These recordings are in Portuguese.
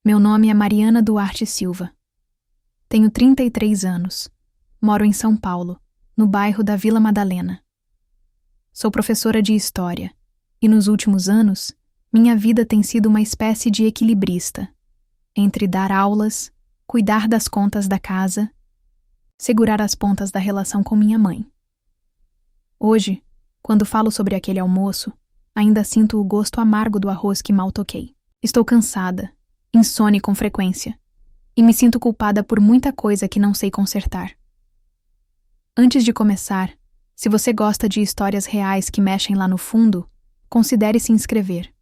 Meu nome é Mariana Duarte Silva. Tenho 33 anos. Moro em São Paulo, no bairro da Vila Madalena. Sou professora de História e, nos últimos anos, minha vida tem sido uma espécie de equilibrista entre dar aulas, cuidar das contas da casa, segurar as pontas da relação com minha mãe. Hoje, quando falo sobre aquele almoço, ainda sinto o gosto amargo do arroz que mal toquei. Estou cansada, insone com frequência, e me sinto culpada por muita coisa que não sei consertar. Antes de começar, se você gosta de histórias reais que mexem lá no fundo, considere se inscrever.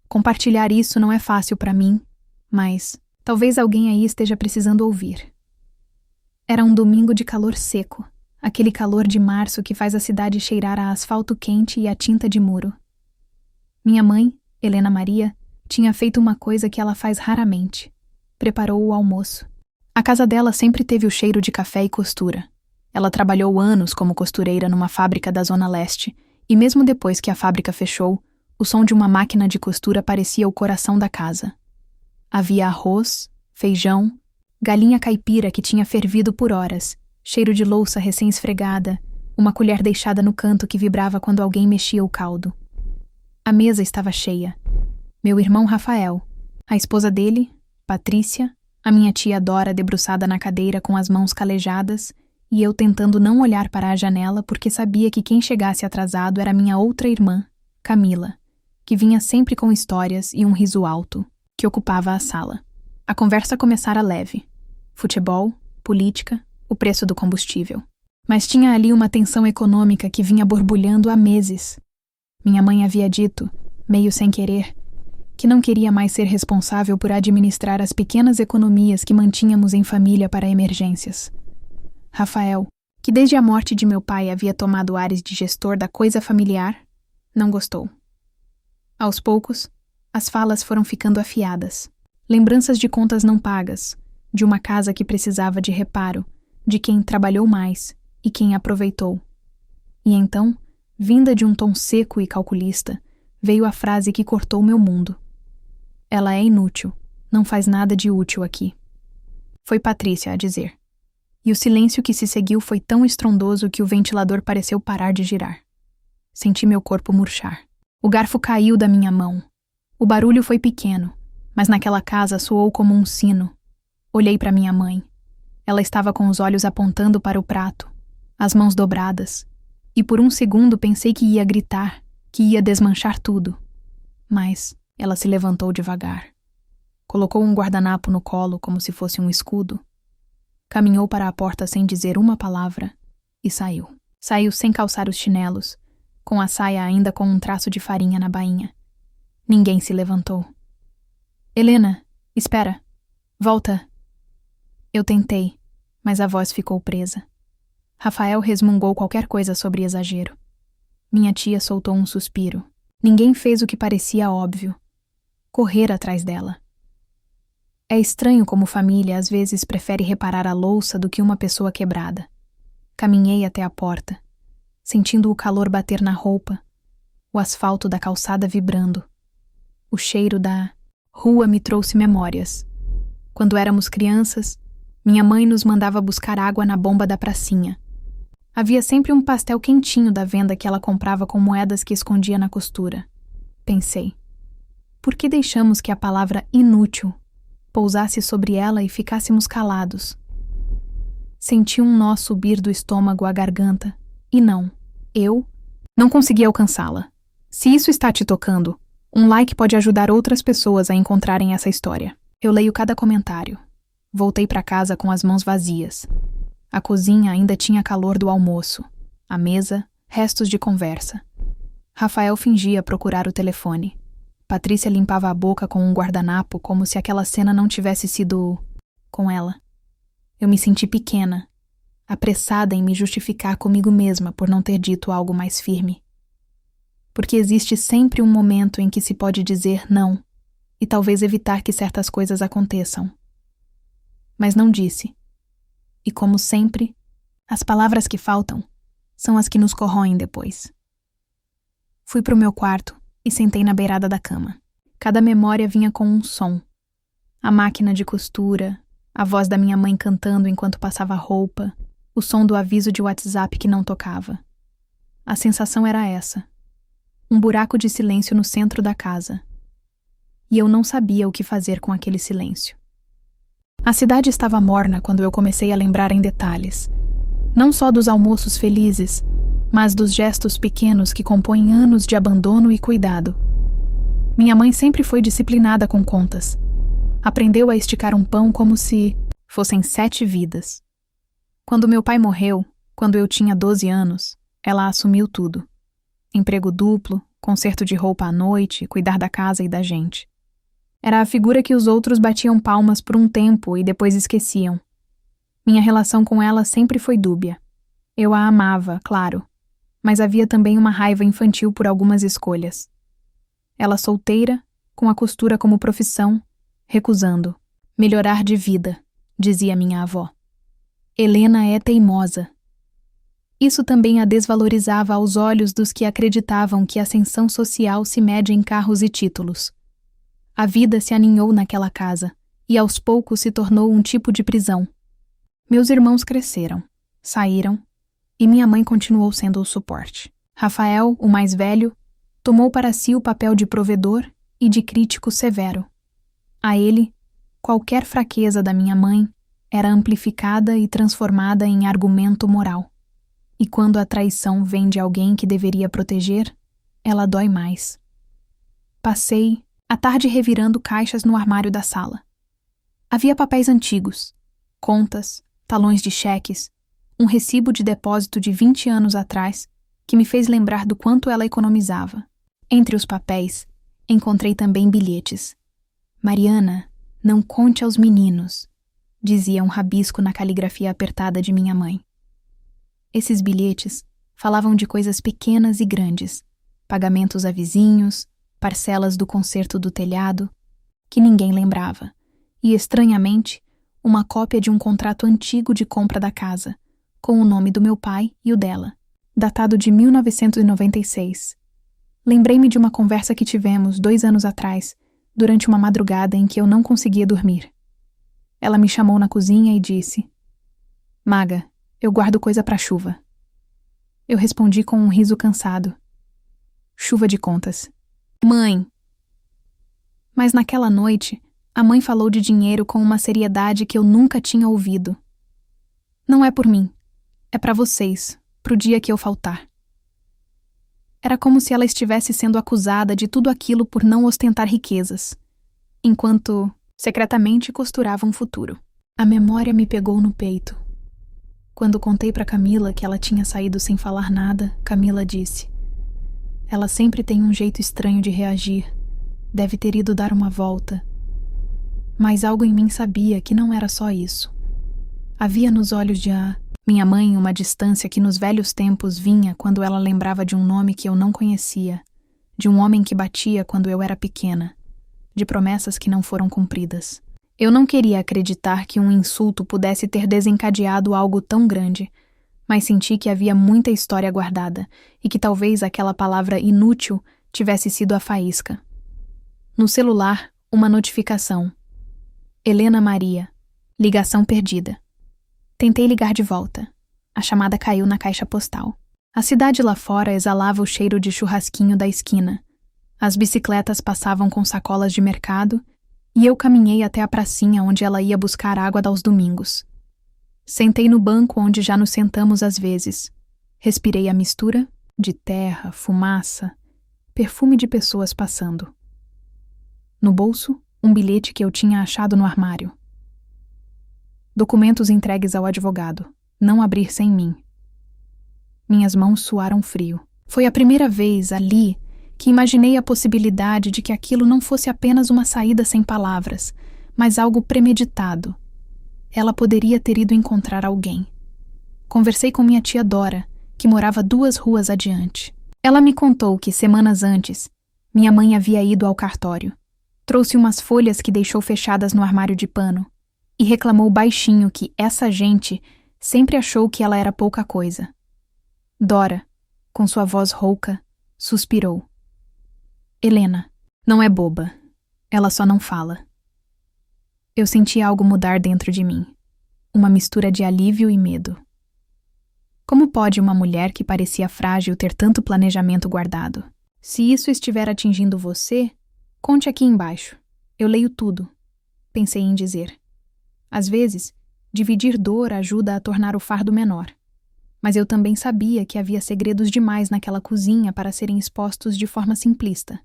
Compartilhar isso não é fácil para mim, mas talvez alguém aí esteja precisando ouvir. Era um domingo de calor seco, aquele calor de março que faz a cidade cheirar a asfalto quente e a tinta de muro. Minha mãe, Helena Maria, tinha feito uma coisa que ela faz raramente. Preparou o almoço. A casa dela sempre teve o cheiro de café e costura. Ela trabalhou anos como costureira numa fábrica da Zona Leste, e mesmo depois que a fábrica fechou, o som de uma máquina de costura parecia o coração da casa. Havia arroz, feijão, galinha caipira que tinha fervido por horas, cheiro de louça recém-esfregada, uma colher deixada no canto que vibrava quando alguém mexia o caldo. A mesa estava cheia. Meu irmão Rafael, a esposa dele, Patrícia, a minha tia Dora debruçada na cadeira com as mãos calejadas e eu tentando não olhar para a janela porque sabia que quem chegasse atrasado era minha outra irmã, Camila, que vinha sempre com histórias e um riso alto, que ocupava a sala. A conversa começara leve. Futebol, política, o preço do combustível. Mas tinha ali uma tensão econômica que vinha borbulhando há meses. Minha mãe havia dito, meio sem querer, que não queria mais ser responsável por administrar as pequenas economias que mantínhamos em família para emergências. Rafael, que desde a morte de meu pai havia tomado ares de gestor da coisa familiar, não gostou. Aos poucos, as falas foram ficando afiadas. Lembranças de contas não pagas, de uma casa que precisava de reparo, de quem trabalhou mais e quem aproveitou. E então, vinda de um tom seco e calculista, veio a frase que cortou meu mundo. Ela é inútil, não faz nada de útil aqui. Foi Patrícia a dizer. E o silêncio que se seguiu foi tão estrondoso que o ventilador pareceu parar de girar. Senti meu corpo murchar. O garfo caiu da minha mão. O barulho foi pequeno, mas naquela casa soou como um sino. Olhei para minha mãe. Ela estava com os olhos apontando para o prato, as mãos dobradas, e por um segundo pensei que ia gritar, que ia desmanchar tudo. Mas ela se levantou devagar. Colocou um guardanapo no colo como se fosse um escudo. Caminhou para a porta sem dizer uma palavra e saiu. Saiu sem calçar os chinelos, com a saia ainda com um traço de farinha na bainha. Ninguém se levantou. Helena, espera. Volta. Eu tentei, mas a voz ficou presa. Rafael resmungou qualquer coisa sobre exagero. Minha tia soltou um suspiro. Ninguém fez o que parecia óbvio. Correr atrás dela. É estranho como família às vezes prefere reparar a louça do que uma pessoa quebrada. Caminhei até a porta, sentindo o calor bater na roupa, o asfalto da calçada vibrando. O cheiro da rua me trouxe memórias. Quando éramos crianças, minha mãe nos mandava buscar água na bomba da pracinha. Havia sempre um pastel quentinho da venda que ela comprava com moedas que escondia na costura. Pensei, por que deixamos que a palavra inútil pousasse sobre ela e ficássemos calados? Senti um nó subir do estômago à garganta, e eu não consegui alcançá-la. Se isso está te tocando, um like pode ajudar outras pessoas a encontrarem essa história. Eu leio cada comentário. Voltei para casa com as mãos vazias. A cozinha ainda tinha calor do almoço. A mesa, restos de conversa. Rafael fingia procurar o telefone. Patrícia limpava a boca com um guardanapo como se aquela cena não tivesse sido com ela. Eu me senti pequena, apressada em me justificar comigo mesma por não ter dito algo mais firme. Porque existe sempre um momento em que se pode dizer não e talvez evitar que certas coisas aconteçam. Mas não disse. E como sempre, as palavras que faltam são as que nos corroem depois. Fui pro meu quarto e sentei na beirada da cama. Cada memória vinha com um som. A máquina de costura, a voz da minha mãe cantando enquanto passava roupa, o som do aviso de WhatsApp que não tocava. A sensação era essa. Um buraco de silêncio no centro da casa. E eu não sabia o que fazer com aquele silêncio. A cidade estava morna quando eu comecei a lembrar em detalhes. Não só dos almoços felizes, mas dos gestos pequenos que compõem anos de abandono e cuidado. Minha mãe sempre foi disciplinada com contas. Aprendeu a esticar um pão como se fossem 7 vidas. Quando meu pai morreu, quando eu tinha 12 anos, ela assumiu tudo. Emprego duplo, conserto de roupa à noite, cuidar da casa e da gente. Era a figura que os outros batiam palmas por um tempo e depois esqueciam. Minha relação com ela sempre foi dúbia. Eu a amava, claro, mas havia também uma raiva infantil por algumas escolhas. Ela solteira, com a costura como profissão, recusando. Melhorar de vida, dizia minha avó. Helena é teimosa. Isso também a desvalorizava aos olhos dos que acreditavam que a ascensão social se mede em carros e títulos. A vida se aninhou naquela casa e aos poucos se tornou um tipo de prisão. Meus irmãos cresceram, saíram, e minha mãe continuou sendo o suporte. Rafael, o mais velho, tomou para si o papel de provedor e de crítico severo. A ele, qualquer fraqueza da minha mãe era amplificada e transformada em argumento moral. E quando a traição vem de alguém que deveria proteger, ela dói mais. Passei a tarde revirando caixas no armário da sala. Havia papéis antigos, contas, talões de cheques, um recibo de depósito de 20 anos atrás que me fez lembrar do quanto ela economizava. Entre os papéis, encontrei também bilhetes. Mariana, não conte aos meninos, dizia um rabisco na caligrafia apertada de minha mãe. Esses bilhetes falavam de coisas pequenas e grandes, pagamentos a vizinhos, parcelas do conserto do telhado, que ninguém lembrava, e, estranhamente, uma cópia de um contrato antigo de compra da casa, com o nome do meu pai e o dela, datado de 1996. Lembrei-me de uma conversa que tivemos 2 anos atrás, durante uma madrugada em que eu não conseguia dormir. Ela me chamou na cozinha e disse: Maga, eu guardo coisa pra chuva. Eu respondi com um riso cansado. Chuva de contas. Mãe! Mas naquela noite, a mãe falou de dinheiro com uma seriedade que eu nunca tinha ouvido. Não é por mim. É pra vocês, pro dia que eu faltar. Era como se ela estivesse sendo acusada de tudo aquilo por não ostentar riquezas, enquanto secretamente costurava um futuro. A memória me pegou no peito. Quando contei pra Camila que ela tinha saído sem falar nada, Camila disse: Ela sempre tem um jeito estranho de reagir. Deve ter ido dar uma volta. Mas algo em mim sabia que não era só isso. Havia nos olhos de minha mãe uma distância que nos velhos tempos vinha quando ela lembrava de um nome que eu não conhecia, de um homem que batia quando eu era pequena, de promessas que não foram cumpridas. Eu não queria acreditar que um insulto pudesse ter desencadeado algo tão grande, mas senti que havia muita história guardada e que talvez aquela palavra inútil tivesse sido a faísca. No celular, uma notificação. Helena Maria. Ligação perdida. Tentei ligar de volta. A chamada caiu na caixa postal. A cidade lá fora exalava o cheiro de churrasquinho da esquina. As bicicletas passavam com sacolas de mercado e eu caminhei até a pracinha onde ela ia buscar água aos domingos. Sentei no banco onde já nos sentamos às vezes. Respirei a mistura de terra, fumaça, perfume de pessoas passando. No bolso, um bilhete que eu tinha achado no armário. Documentos entregues ao advogado. Não abrir sem mim. Minhas mãos suaram frio. Foi a primeira vez, ali, que imaginei a possibilidade de que aquilo não fosse apenas uma saída sem palavras, mas algo premeditado. Ela poderia ter ido encontrar alguém. Conversei com minha tia Dora, que morava 2 ruas adiante. Ela me contou que, semanas antes, minha mãe havia ido ao cartório. Trouxe umas folhas que deixou fechadas no armário de pano e reclamou baixinho que essa gente sempre achou que ela era pouca coisa. Dora, com sua voz rouca, suspirou. Helena, não é boba. Ela só não fala. Eu senti algo mudar dentro de mim, uma mistura de alívio e medo. Como pode uma mulher que parecia frágil ter tanto planejamento guardado? Se isso estiver atingindo você, conte aqui embaixo. Eu leio tudo, pensei em dizer. Às vezes, dividir dor ajuda a tornar o fardo menor. Mas eu também sabia que havia segredos demais naquela cozinha para serem expostos de forma simplista.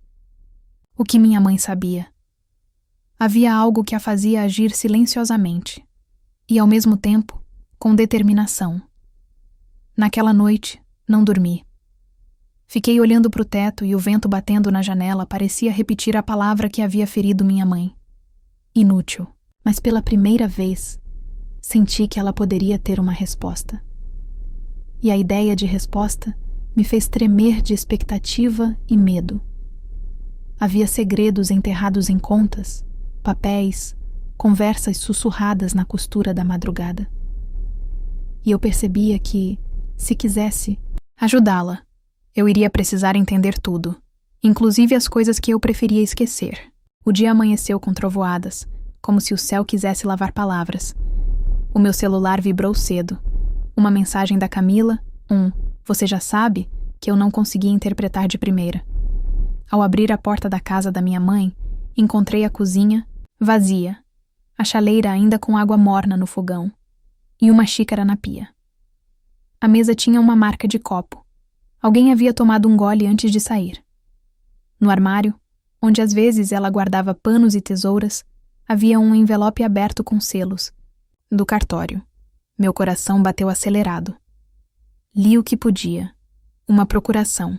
O que minha mãe sabia? Havia algo que a fazia agir silenciosamente, e ao mesmo tempo, com determinação. Naquela noite, não dormi. Fiquei olhando para o teto e o vento batendo na janela parecia repetir a palavra que havia ferido minha mãe. Inútil. Mas pela primeira vez, senti que ela poderia ter uma resposta. E a ideia de resposta me fez tremer de expectativa e medo. Havia segredos enterrados em contas, papéis, conversas sussurradas na costura da madrugada. E eu percebia que, se quisesse ajudá-la, eu iria precisar entender tudo, inclusive as coisas que eu preferia esquecer. O dia amanheceu com trovoadas, como se o céu quisesse lavar palavras. O meu celular vibrou cedo. Uma mensagem da Camila, "Você já sabe?", que eu não conseguia interpretar de primeira. Ao abrir a porta da casa da minha mãe, encontrei a cozinha vazia, a chaleira ainda com água morna no fogão, e uma xícara na pia. A mesa tinha uma marca de copo. Alguém havia tomado um gole antes de sair. No armário, onde às vezes ela guardava panos e tesouras, havia um envelope aberto com selos. Do cartório. Meu coração bateu acelerado. Li o que podia. Uma procuração.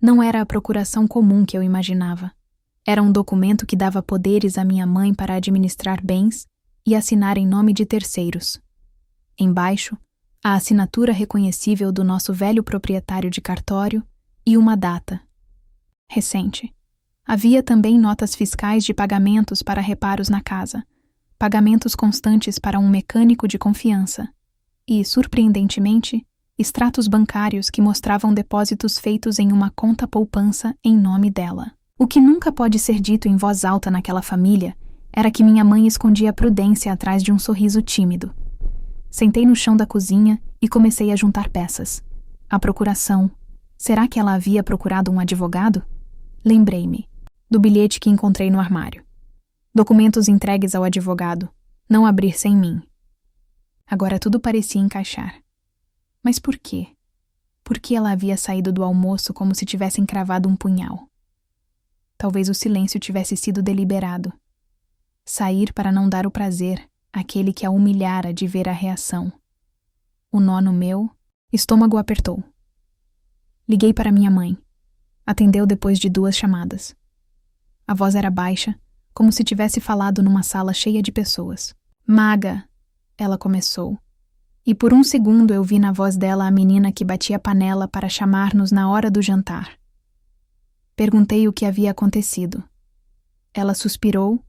Não era a procuração comum que eu imaginava. Era um documento que dava poderes à minha mãe para administrar bens e assinar em nome de terceiros. Embaixo, a assinatura reconhecível do nosso velho proprietário de cartório e uma data. Recente. Havia também notas fiscais de pagamentos para reparos na casa, pagamentos constantes para um mecânico de confiança e, surpreendentemente, extratos bancários que mostravam depósitos feitos em uma conta poupança em nome dela. O que nunca pode ser dito em voz alta naquela família era que minha mãe escondia a prudência atrás de um sorriso tímido. Sentei no chão da cozinha e comecei a juntar peças. A procuração. Será que ela havia procurado um advogado? Lembrei-me do bilhete que encontrei no armário. Documentos entregues ao advogado. Não abrir sem mim. Agora tudo parecia encaixar. Mas por quê? Por que ela havia saído do almoço como se tivesse encravado um punhal? Talvez o silêncio tivesse sido deliberado. Sair para não dar o prazer àquele que a humilhara de ver a reação. O nó no meu estômago apertou. Liguei para minha mãe. Atendeu depois de 2 chamadas. A voz era baixa, como se tivesse falado numa sala cheia de pessoas. "Maga", ela começou. E por um segundo eu vi na voz dela a menina que batia a panela para chamar-nos na hora do jantar. Perguntei o que havia acontecido. Ela suspirou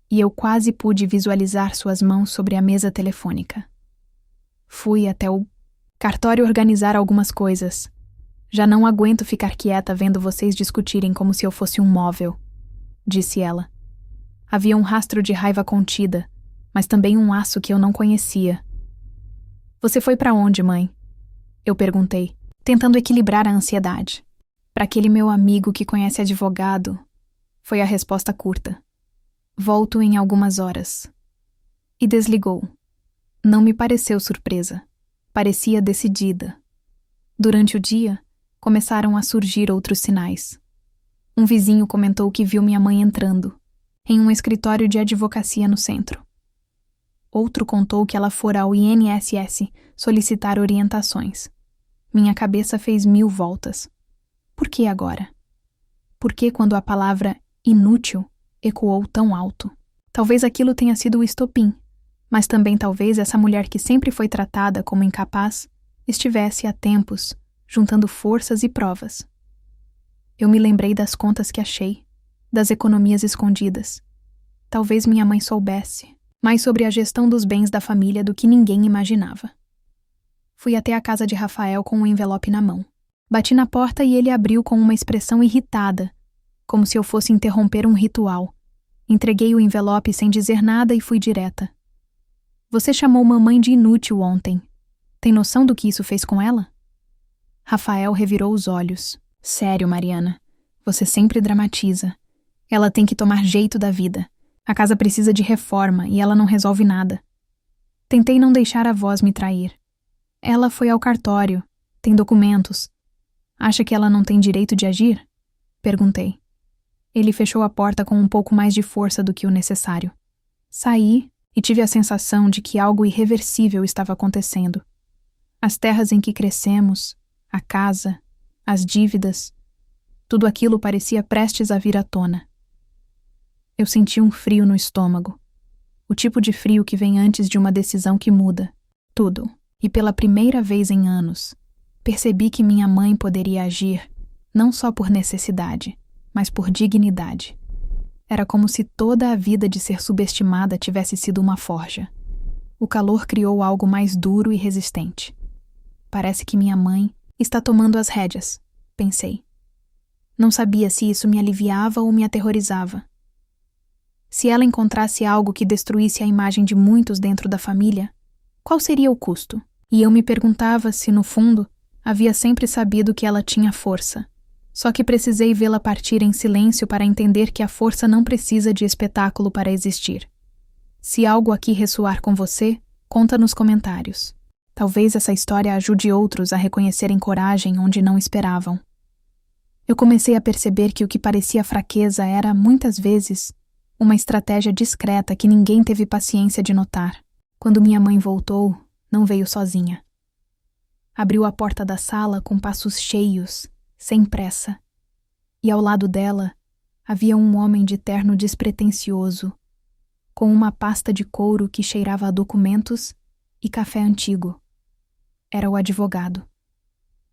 e eu quase pude visualizar suas mãos sobre a mesa telefônica. Fui até o cartório organizar algumas coisas. Já não aguento ficar quieta vendo vocês discutirem como se eu fosse um móvel, disse ela. Havia um rastro de raiva contida, mas também um aço que eu não conhecia. Você foi para onde, mãe? Eu perguntei, tentando equilibrar a ansiedade. Para aquele meu amigo que conhece advogado, foi a resposta curta. Volto em algumas horas. E desligou. Não me pareceu surpresa. Parecia decidida. Durante o dia, começaram a surgir outros sinais. Um vizinho comentou que viu minha mãe entrando, em um escritório de advocacia no centro. Outro contou que ela fora ao INSS solicitar orientações. Minha cabeça fez 1000 voltas. Por que agora? Por que quando a palavra inútil ecoou tão alto? Talvez aquilo tenha sido o estopim, mas também talvez essa mulher que sempre foi tratada como incapaz estivesse há tempos juntando forças e provas. Eu me lembrei das contas que achei, das economias escondidas. Talvez minha mãe soubesse mais sobre a gestão dos bens da família do que ninguém imaginava. Fui até a casa de Rafael com um envelope na mão. Bati na porta e ele abriu com uma expressão irritada, como se eu fosse interromper um ritual. Entreguei o envelope sem dizer nada e fui direta. Você chamou mamãe de inútil ontem. Tem noção do que isso fez com ela? Rafael revirou os olhos. Sério, Mariana. Você sempre dramatiza. Ela tem que tomar jeito da vida. A casa precisa de reforma e ela não resolve nada. Tentei não deixar a voz me trair. Ela foi ao cartório. Tem documentos. Acha que ela não tem direito de agir? Perguntei. Ele fechou a porta com um pouco mais de força do que o necessário. Saí e tive a sensação de que algo irreversível estava acontecendo. As terras em que crescemos, a casa, as dívidas, tudo aquilo parecia prestes a vir à tona. Eu senti um frio no estômago. O tipo de frio que vem antes de uma decisão que muda tudo. E pela primeira vez em anos, percebi que minha mãe poderia agir não só por necessidade, mas por dignidade. Era como se toda a vida de ser subestimada tivesse sido uma forja. O calor criou algo mais duro e resistente. Parece que minha mãe está tomando as rédeas, pensei. Não sabia se isso me aliviava ou me aterrorizava. Se ela encontrasse algo que destruísse a imagem de muitos dentro da família, qual seria o custo? E eu me perguntava se, no fundo, havia sempre sabido que ela tinha força. Só que precisei vê-la partir em silêncio para entender que a força não precisa de espetáculo para existir. Se algo aqui ressoar com você, conta nos comentários. Talvez essa história ajude outros a reconhecerem coragem onde não esperavam. Eu comecei a perceber que o que parecia fraqueza era, muitas vezes, uma estratégia discreta que ninguém teve paciência de notar. Quando minha mãe voltou, não veio sozinha. Abriu a porta da sala com passos cheios, sem pressa. E ao lado dela, havia um homem de terno despretensioso, com uma pasta de couro que cheirava a documentos e café antigo. Era o advogado.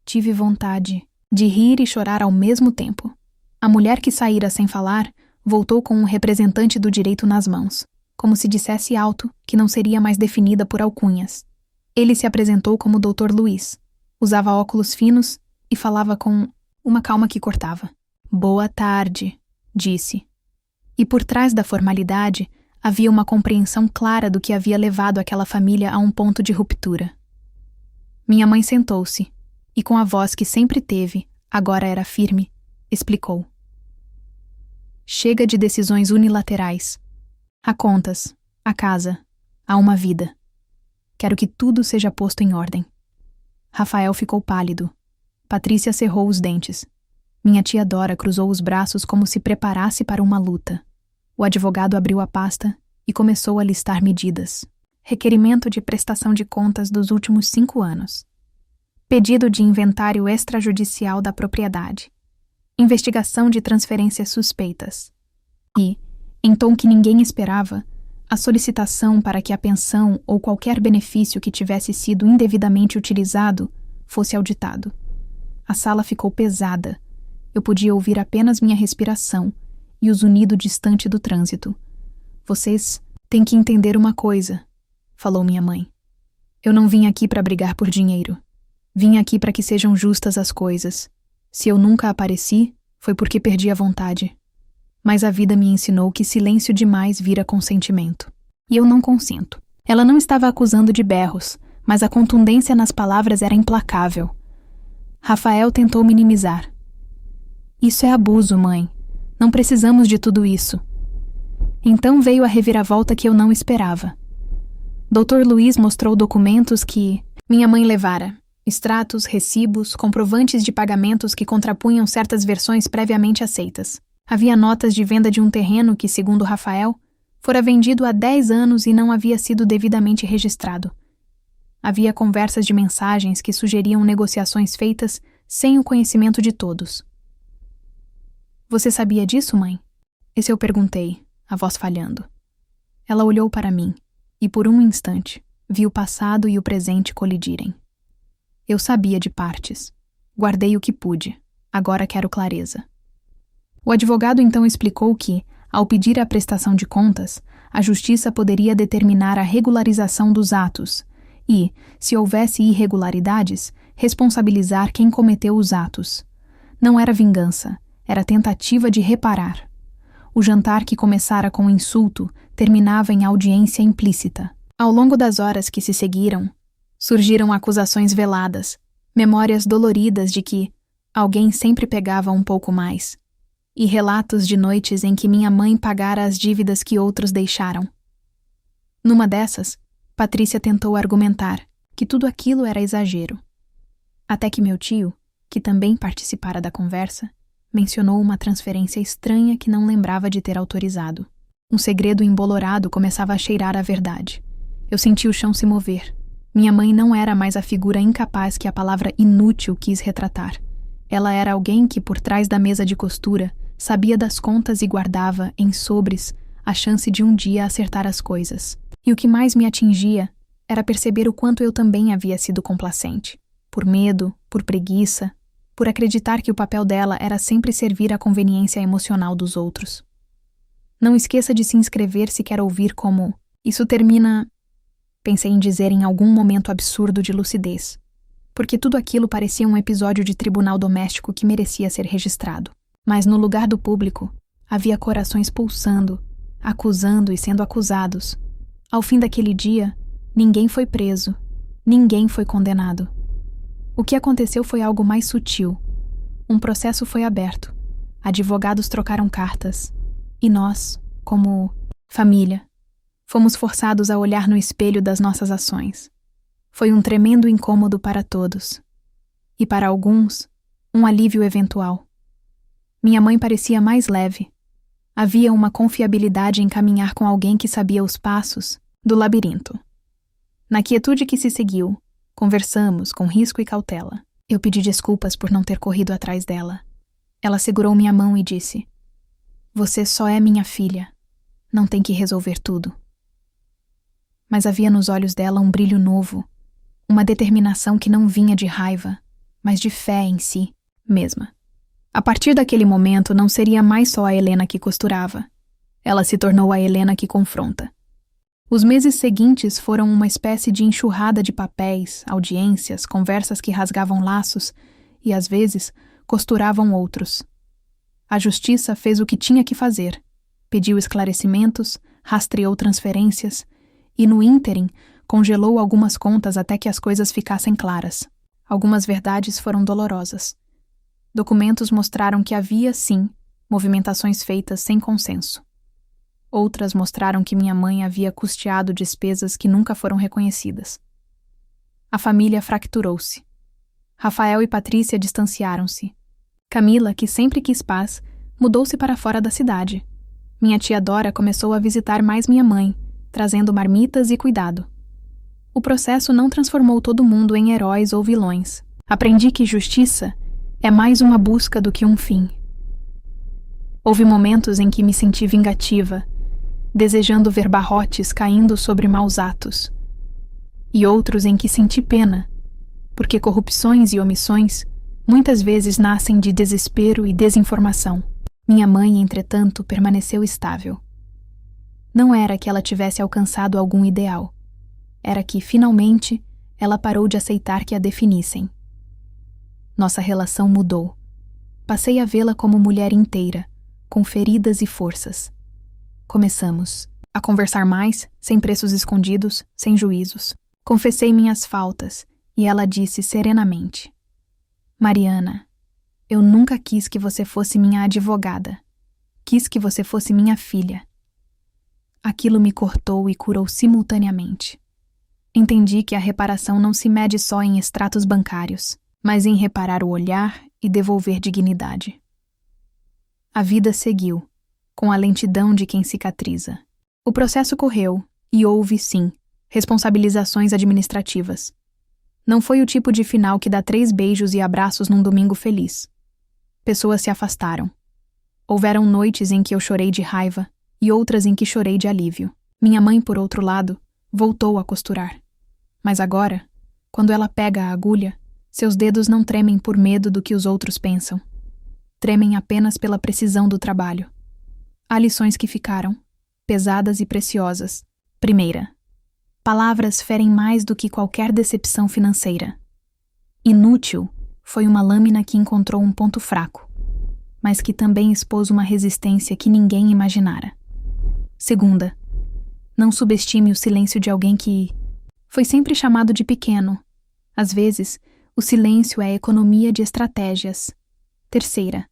Tive vontade de rir e chorar ao mesmo tempo. A mulher que saíra sem falar voltou com um representante do direito nas mãos, como se dissesse alto que não seria mais definida por alcunhas. Ele se apresentou como Dr. Luiz, usava óculos finos e falava com uma calma que cortava. Boa tarde, disse. E por trás da formalidade havia uma compreensão clara do que havia levado aquela família a um ponto de ruptura. Minha mãe sentou-se e, com a voz que sempre teve, agora era firme, explicou. Chega de decisões unilaterais. Há contas, há casa, há uma vida. Quero que tudo seja posto em ordem. Rafael ficou pálido. Patrícia cerrou os dentes. Minha tia Dora cruzou os braços como se preparasse para uma luta. O advogado abriu a pasta e começou a listar medidas. Requerimento de prestação de contas dos últimos 5 anos. Pedido de inventário extrajudicial da propriedade. Investigação de transferências suspeitas. E, em tom que ninguém esperava, a solicitação para que a pensão ou qualquer benefício que tivesse sido indevidamente utilizado fosse auditado. A sala ficou pesada. Eu podia ouvir apenas minha respiração e o zunido distante do trânsito. Vocês têm que entender uma coisa, falou minha mãe. Eu não vim aqui para brigar por dinheiro. Vim aqui para que sejam justas as coisas. Se eu nunca apareci, foi porque perdi a vontade. Mas a vida me ensinou que silêncio demais vira consentimento. E eu não consinto. Ela não estava acusando de berros, mas a contundência nas palavras era implacável. Rafael tentou minimizar. Isso é abuso, mãe. Não precisamos de tudo isso. Então veio a reviravolta que eu não esperava. Dr. Luiz mostrou documentos que minha mãe levara. Extratos, recibos, comprovantes de pagamentos que contrapunham certas versões previamente aceitas. Havia notas de venda de um terreno que, segundo Rafael, fora vendido há 10 anos e não havia sido devidamente registrado. Havia conversas de mensagens que sugeriam negociações feitas sem o conhecimento de todos. Você sabia disso, mãe? Esse eu perguntei, a voz falhando. Ela olhou para mim e, por um instante, vi o passado e o presente colidirem. Eu sabia de partes. Guardei o que pude. Agora quero clareza. O advogado então explicou que, ao pedir a prestação de contas, a justiça poderia determinar a regularização dos atos e, se houvesse irregularidades, responsabilizar quem cometeu os atos. Não era vingança, era tentativa de reparar. o jantar que começara com insulto terminava em audiência implícita. Ao longo das horas que se seguiram, surgiram acusações veladas, memórias doloridas de que alguém sempre pegava um pouco mais, e relatos de noites em que minha mãe pagara as dívidas que outros deixaram. Numa dessas, Patrícia tentou argumentar que tudo aquilo era exagero. Até que meu tio, que também participara da conversa, mencionou uma transferência estranha que não lembrava de ter autorizado. Um segredo embolorado começava a cheirar a verdade. Eu senti o chão se mover. Minha mãe não era mais a figura incapaz que a palavra inútil quis retratar. Ela era alguém que, por trás da mesa de costura, sabia das contas e guardava, em sobres, a chance de um dia acertar as coisas. E o que mais me atingia era perceber o quanto eu também havia sido complacente. Por medo, por preguiça, por acreditar que o papel dela era sempre servir à conveniência emocional dos outros. Não esqueça de se inscrever se quer ouvir como "isso termina", pensei em dizer em algum momento absurdo de lucidez, porque tudo aquilo parecia um episódio de tribunal doméstico que merecia ser registrado. Mas no lugar do público, havia corações pulsando, acusando e sendo acusados. Ao fim daquele dia, ninguém foi preso, ninguém foi condenado. O que aconteceu foi algo mais sutil. Um processo foi aberto, advogados trocaram cartas, e nós, como família, fomos forçados a olhar no espelho das nossas ações. Foi um tremendo incômodo para todos. E para alguns, um alívio eventual. Minha mãe parecia mais leve. Havia uma confiabilidade em caminhar com alguém que sabia os passos do labirinto. Na quietude que se seguiu, conversamos com risco e cautela. Eu pedi desculpas por não ter corrido atrás dela. Ela segurou minha mão e disse: "Você só é minha filha. Não tem que resolver tudo." Mas havia nos olhos dela um brilho novo, uma determinação que não vinha de raiva, mas de fé em si mesma. A partir daquele momento não seria mais só a Helena que costurava. Ela se tornou a Helena que confronta. Os meses seguintes foram uma espécie de enxurrada de papéis, audiências, conversas que rasgavam laços e, às vezes, costuravam outros. A justiça fez o que tinha que fazer. Pediu esclarecimentos, rastreou transferências e, no ínterim, congelou algumas contas até que as coisas ficassem claras. Algumas verdades foram dolorosas. Documentos mostraram que havia, sim, movimentações feitas sem consenso. Outras mostraram que minha mãe havia custeado despesas que nunca foram reconhecidas. A família fracturou-se. Rafael e Patrícia distanciaram-se. Camila, que sempre quis paz, mudou-se para fora da cidade. Minha tia Dora começou a visitar mais minha mãe, trazendo marmitas e cuidado. O processo não transformou todo mundo em heróis ou vilões. Aprendi que justiça é mais uma busca do que um fim. Houve momentos em que me senti vingativa, desejando ver barrotes caindo sobre maus atos, e outros em que senti pena, porque corrupções e omissões muitas vezes nascem de desespero e desinformação. Minha mãe, entretanto, permaneceu estável. Não era que ela tivesse alcançado algum ideal, era que, finalmente, ela parou de aceitar que a definissem. Nossa relação mudou. Passei a vê-la como mulher inteira, com feridas e forças. Começamos a conversar mais, sem preços escondidos, sem juízos. Confessei minhas faltas, e ela disse serenamente: "Mariana, eu nunca quis que você fosse minha advogada. Quis que você fosse minha filha." Aquilo me cortou e curou simultaneamente. Entendi que a reparação não se mede só em extratos bancários, mas em reparar o olhar e devolver dignidade. A vida seguiu, com a lentidão de quem cicatriza. O processo correu, e houve, sim, responsabilizações administrativas. Não foi o tipo de final que dá 3 beijos e abraços num domingo feliz. Pessoas se afastaram. Houveram noites em que eu chorei de raiva e outras em que chorei de alívio. Minha mãe, por outro lado, voltou a costurar. Mas agora, quando ela pega a agulha, seus dedos não tremem por medo do que os outros pensam. Tremem apenas pela precisão do trabalho. Há lições que ficaram, pesadas e preciosas. Primeira, palavras ferem mais do que qualquer decepção financeira. Inútil foi uma lâmina que encontrou um ponto fraco. mas que também expôs uma resistência que ninguém imaginara. Segunda, não subestime o silêncio de alguém que foi sempre chamado de pequeno. Às vezes, o silêncio é economia de estratégias. Terceira,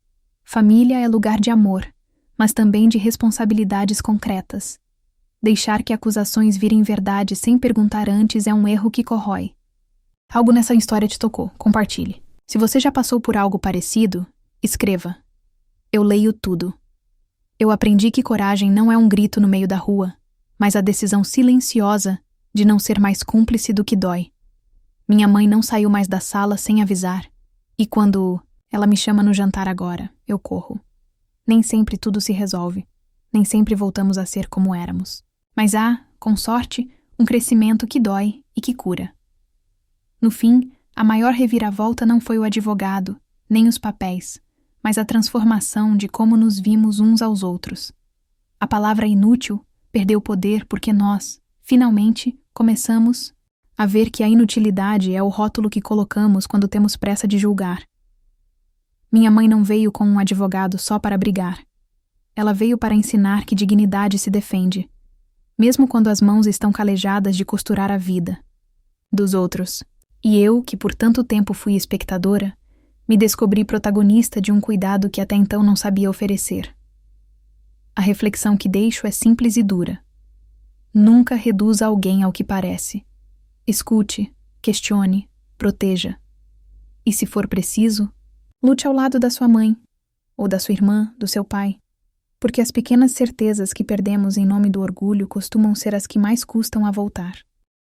família é lugar de amor, mas também de responsabilidades concretas. Deixar que acusações virem verdade sem perguntar antes é um erro que corrói. Algo nessa história te tocou, compartilhe. Se você já passou por algo parecido, escreva. Eu leio tudo. Eu aprendi que coragem não é um grito no meio da rua, mas a decisão silenciosa de não ser mais cúmplice do que dói. Minha mãe não saiu mais da sala sem avisar, e quando ela me chama no jantar agora, eu corro. Nem sempre tudo se resolve, nem sempre voltamos a ser como éramos. Mas há, com sorte, um crescimento que dói e que cura. No fim, a maior reviravolta não foi o advogado, nem os papéis, mas a transformação de como nos vimos uns aos outros. A palavra inútil perdeu poder porque nós, finalmente, começamos a ver que a inutilidade é o rótulo que colocamos quando temos pressa de julgar. Minha mãe não veio com um advogado só para brigar. Ela veio para ensinar que dignidade se defende, mesmo quando as mãos estão calejadas de costurar a vida dos outros. E eu, que por tanto tempo fui espectadora, me descobri protagonista de um cuidado que até então não sabia oferecer. A reflexão que deixo é simples e dura. Nunca reduza alguém ao que parece. Escute, questione, proteja. E se for preciso, lute ao lado da sua mãe, ou da sua irmã, do seu pai, porque as pequenas certezas que perdemos em nome do orgulho costumam ser as que mais custam a voltar.